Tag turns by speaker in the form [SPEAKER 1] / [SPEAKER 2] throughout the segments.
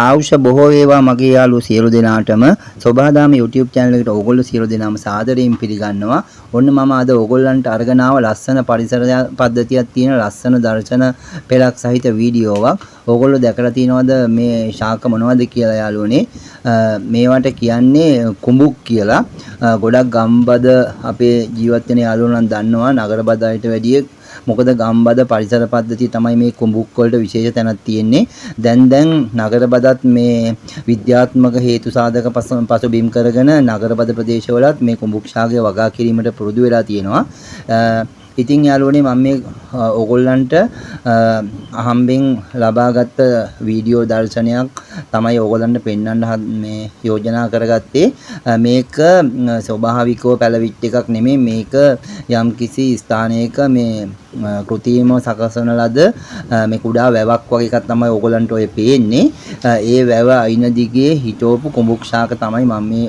[SPEAKER 1] ආවුෂ බොහෝ වේවා මගේ යාළුවෝ සියලු දෙනාටම සෝභාදාම YouTube channel එකට ඕගොල්ලෝ සියලු දෙනාම සාදරයෙන් පිළිගන්නවා. ඔන්න මම අද ඕගොල්ලන්ට අරගෙන ආව ලස්සන පරිසර පද්ධතියක් තියෙන ලස්සන දර්ශන පෙළක් සහිත වීඩියෝවක්. ඕගොල්ලෝ දැකලා තියෙනවද මේ ශාක මොනවද කියලා යාළුවනේ? මේවට කියන්නේ කුඹුක් කියලා. ගොඩක් ගම්බද අපේ ජීවත් වෙන යාළුවෝ නම් දන්නවා නගර බදයට වැඩිය මොකද ගම්බද පරිසර පද්ධතිය තමයි මේ කුඹුක් වලට විශේෂ තැනක් තියෙන්නේ. දැන් නගර බදත් මේ විද්‍යාත්මක හේතු සාධක පසුබිම් කරගෙන නගර බද ප්‍රදේශවලත් මේ කුඹුක් ශාකය වගා කිරීමට පුරුදු වෙලා තියෙනවා. ඉතින් යාළුවනේ මම මේ ඕගොල්ලන්ට අහම්බෙන් ලබාගත් වීඩියෝ දර්ශනයක් තමයි ඕගොල්ලන්ට පෙන්වන්න මේ යෝජනා කරගත්තේ. මේක ස්වභාවිකව පැලවිච්ච එකක් නෙමෙයි. මේක යම්කිසි ස්ථානයක මේ කෘතිමව සකසන ලද මේ කුඩා වැවක් වගේ එකක් තමයි ඕගොල්ලන්ට ඔය පේන්නේ. ඒ වැව අයින දිගේ හිටවපු කුඹුක් ශාක තමයි මම මේ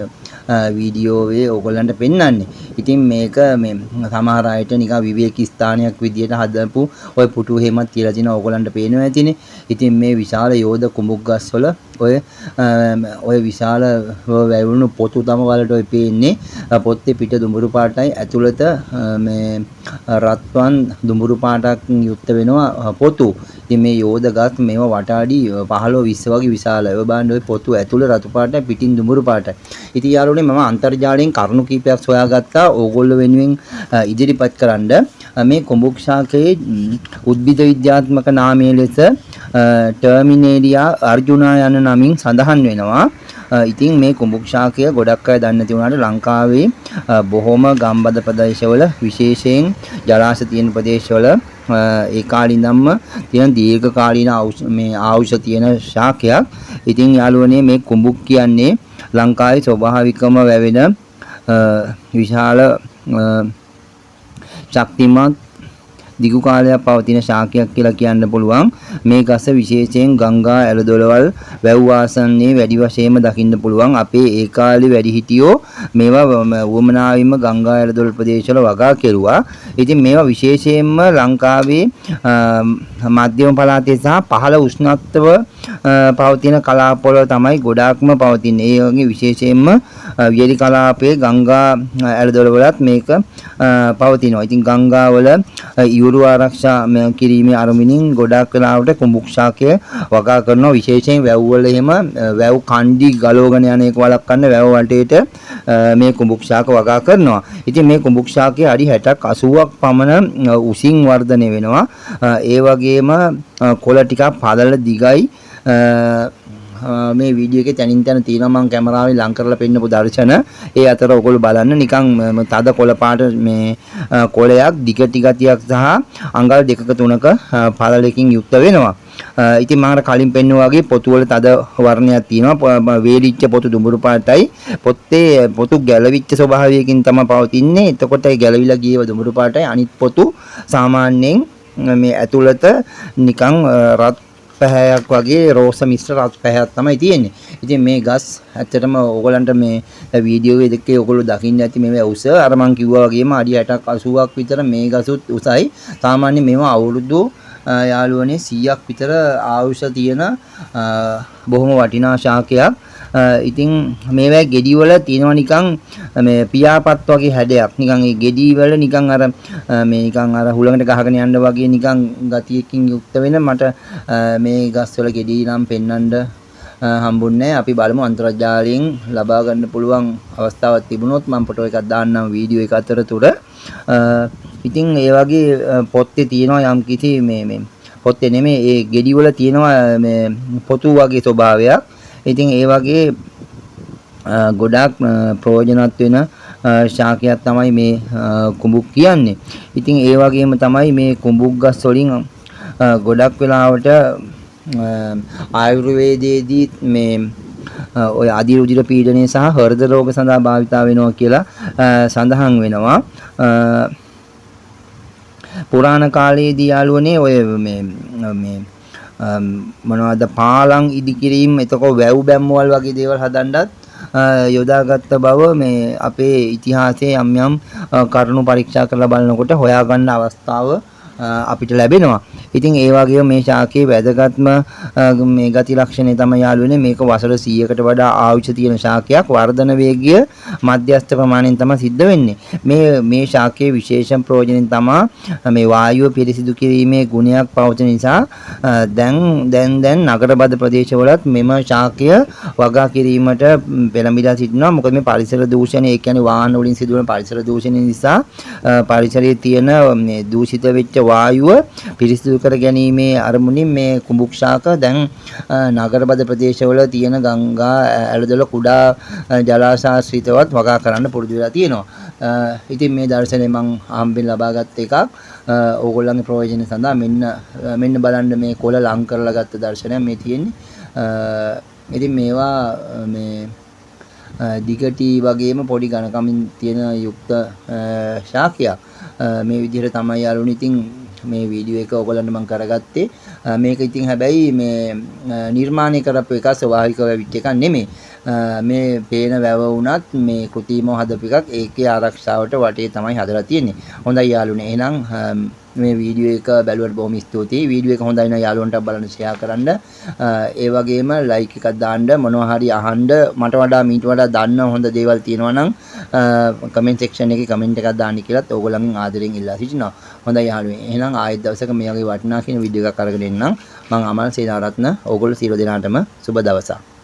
[SPEAKER 1] වීඩියෝවේ ඕගොල්ලන්ට පෙන්වන්නේ. ඉතින් මේක මේ සමහර අයට නිකන් විවේක ස්ථානයක් විදියට හදපු ඔය පුටු එහෙමත් කියලා දින ඕගොල්ලන්ට පේනවා ඇතිනේ. ඉතින් මේ විශාල යෝධ කුඹුක් ගස්වල ඔය විශාල වැවුණු පොතු තම වලට ඔය පේන්නේ. පොත්තේ පිට දුඹුරු පාටයි ඇතුළත මේ රත්වන් දුඹුරු පාටක් යුක්ත වෙනවා පොතු. ඉතින් මේ යෝධ ගස් මේව වටාඩි 15 20 වගේ විශාලයි. ඔය බලන්න ඔය පොතු ඇතුළ රතු පාටයි පිටින් දුඹුරු පාටයි. ඉතින් යාළුවනේ මම අන්තර්ජාලයෙන් කරුණු කීපයක් සොයාගත්තා ඕගොල්ලෝ වෙනුවෙන් ඉදිරිපත් කරන්න. මේ කුඹුක් ශාකයේ උද්භිද විද්‍යාත්මක නාමය ලෙස ටර්මිනේරියා අර්ජුනා යන නමින් සඳහන් වෙනවා. ඉතින් මේ කුඹුක් ශාකය ගොඩක් අය දන්නේ නැති වුණාට ලංකාවේ බොහොම ගම්බද ප්‍රදේශවල විශේෂයෙන් ජලාශ තියෙන ප්‍රදේශවල ඒ කාලේ ඉඳන්ම තියෙන දීර්ඝ කාලීන ආයුෂ තියෙන ශාකයක්. ඉතින් යාළුවනේ මේ කුඹුක් කියන්නේ ලංකාවේ ස්වභාවිකම වැවෙන විශාල ශක්තිමත් දිගු කාලයක් පවතින ශාකයක් කියලා කියන්න පුළුවන්. මේ ගස විශේෂයෙන් ගංගා ඇලදොලවල් වැව් ආසන්නයේ වැඩි වශයෙන්ම දකින්න පුළුවන්. අපේ ඒ කාලේ වැඩිහිටියෝ මේවා වමනාවින්ම ගංගා ඇලදොල ප්‍රදේශවල වගා කෙරුවා. ඉතින් මේවා විශේෂයෙන්ම ලංකාවේ මධ්‍යම පළාතේ සහ පහළ උෂ්ණත්ව පවතින කලාපවල තමයි ගොඩාක්ම පවතින්නේ. ඒ වගේ විශේෂයෙන්ම වියලි කලාපයේ ගංගා ඇලදොල වලත් මේක පවතිනවා. ඉතින් ගංගාවල ඉවුරු ආරක්ෂා කිරීමේ අරමුණින් ගොඩාක් වෙලාවට කුඹුක් ශාකය වගා කරනවා. විශේෂයෙන් වැව් වල එහෙම වැව් කණ්ඩි ගලවගෙන යන එක වළක්වන්න වැව් වටේට මේ කුඹුක් ශාක වගා කරනවා. ඉතින් මේ කුඹුක් ශාකය අඩි 60ක් 80ක් පමණ උසින් වර්ධනය වෙනවා. ඒ වගේම කොළ ටිකක් පළල දිගයි. මේ වීඩියෝ එකේ තනින් තන තියෙනවා මම කැමරාවෙන් ලං කරලා පෙන්නපු දර්ශන. ඒ අතර ඔයගොල්ලෝ බලන්න නිකන් තද කොළ පාට මේ කොළයක් දිග ටිකක් සහ අඟල් දෙකක තුනක පළලකින් යුක්ත වෙනවා. ඉතින් මම කලින් පෙන්නුවා වගේ පොතු වල තද වර්ණයක් තියෙනවා. වේලිච්ච පොතු දුඹුරු පාටයි. පොතු ගැලවිච්ච ස්වභාවයකින් තමයි පවතින්නේ. එතකොට ඒ ගැලවිලා ගියව දුඹුරු පාටයි. අනිත් පොතු සාමාන්‍යයෙන් මේ ඇතුළත නිකන් රත් පැහැයක් වගේ රෝස මිශ්‍ර රත් පැහැයක් තමයි තියෙන්නේ. ඉතින් මේ ගස් ඇත්තටම ඕගලන්ට මේ වීඩියෝ එකේ ඕගොල්ලෝ දකින්න ඇති මේවා උස අර මං කිව්වා වගේම අඩි 60ක් 80ක් විතර මේ ගසුත් උසයි. සාමාන්‍ය මේවා අවුරුදු යාළුවනේ 100ක් විතර ආයුෂ තියෙන බොහොම වටිනා ශාකයක්. ඉතින් මේවා ගෙඩි වල තියෙනවා නිකන් මේ පියාපත් වගේ හැඩයක්. නිකන් ඒ ගෙඩි වල නිකන් අර මේ නිකන් අර හුලඟට ගහගෙන යන්න වගේ නිකන් ගතියකින් යුක්ත වෙන මට මේ ගස් වල ගෙඩි නම් පෙන්වන්න හම්බුන්නේ. අපි බලමු අන්තර්ජාලයෙන් ලබා ගන්න පුළුවන් අවස්ථාවක් තිබුණොත් මම ෆොටෝ එකක් දාන්නම් වීඩියෝ එක අතරතුර. ඉතින් ඒ වගේ පොත්තේ තියෙනවා යම් කිසි මේ පොත්තේ නෙමෙයි ඒ ගෙඩි වල තියෙනවා මේ පොතු වගේ ස්වභාවයක්. ඉතින් ඒ වගේ ගොඩාක් ප්‍රයෝජනවත් වෙන ශාකයක් තමයි මේ කුඹුක් කියන්නේ. ඉතින් ඒ වගේම තමයි මේ කුඹුක් ගස් වලින් ගොඩක් වෙලාවට ආයුර්වේදයේදී මේ ඔය අධිරුධිර පීඩනය සහ හෘද රෝග සඳහා භාවිතා වෙනවා කියලා සඳහන් වෙනවා. පුරාණ කාලයේදී යාළුවනේ ඔය මේ මොනවද පාලම් ඉදිකිරීම එතකොට වැව් බැම්මවල් වගේ දේවල් හදන්නත් යොදාගත්ත බව මේ අපේ ඉතිහාසයේ යම් කරුණු පරීක්ෂා කරලා බලනකොට හොයාගන්න අවස්ථාව අපිට ලැබෙනවා. ඉතින් ඒ වගේම මේ ශාකයේ වැදගත්ම මේ ගති ලක්ෂණය තමයි යාළුවනේ මේක වසර 100කට වඩා ආයුෂ තියෙන ශාකයක්. වර්ධන වේගය මධ්‍යස්ථ ප්‍රමාණයෙන් තමයි සිද්ධ වෙන්නේ. මේ ශාකයේ විශේෂ ප්‍රයෝජනෙන් තමයි මේ වායුව පිරිසිදු කිරීමේ ගුණයක් පවතින නිසා දැන් නගරබද ප්‍රදේශවලත් මෙම ශාකය වගා කිරීමට පෙළඹිලා සිටිනවා. මොකද මේ පරිසර දූෂණය, ඒ කියන්නේ වාහන වලින් සිදුවන පරිසර දූෂණය නිසා පරිසරයේ තියෙන මේ දූෂිත වෙච්ච වායුව පිරිසිදු කර ගැනීමේ අරමුණින් මේ කුඹුක් ශාක දැන් නගරබද ප්‍රදේශවල තියෙන ගංගා ඇලදොල කුඩා ජලාශාශ්‍රිතවත් වගා කරන්න පුරුදු වෙලා තියෙනවා. ඉතින් මේ දර්ශනය මම හම්බෙන් ලබාගත් එකක්. ඕගොල්ලන්ගේ ප්‍රයෝජන සඳහා මෙන්න බලන්න මේ කොළ ලං කරලා ගත්ත දර්ශනයක් මේ තියෙන්නේ. ඉතින් මේවා මේ දිගටි වගේම පොඩි ඝනකමින් තියෙන යුක්ත ශාකයක්. මේ විදිහට තමයි යාළුවනි ඉතින් මේ වීඩියෝ එක ඔයගොල්ලන්ට මම කරගත්තේ. මේක ඉතින් හැබැයි මේ නිර්මාණය කරපු එක ස්වභාවිකව වෙච්ච එකක් නෙමෙයි. මේ පේන වැව වුණත් මේ කෘතිමව හදපු එකක්. ඒකේ ආරක්ෂාවට වටේ තමයි හදලා තියෙන්නේ. හොඳයි යාළුවනේ. එහෙනම් මේ වීඩියෝ එක බැලුවට බොහොම ස්තුතියි. වීඩියෝ එක හොඳයි නම් යාළුවන්ට බලන්න ෂෙයා කරන්න. ඒ වගේම ලයික් එකක් දාන්න, මොනවා හරි අහන්න, මට වඩා මීට වඩා දන්න හොඳ දේවල් තියෙනවා නම් කමෙන්ට් සෙක්ෂන් එකේ කමෙන්ට් එකක් දාන්න කියලාත් ඕගොල්ලන්ගෙන් ආදරෙන් ඉල්ලා සිටිනවා. හොඳයි යාළුවනේ. එහෙනම් ආයෙත් දවසක මේ වගේ වටිනා කියන වීඩියෝ එකක් අරගෙන එන්නම්. මම අමල් සේනාරත්න. ඕගොල්ලෝ සියලු දෙනාටම සුබ දවසක්.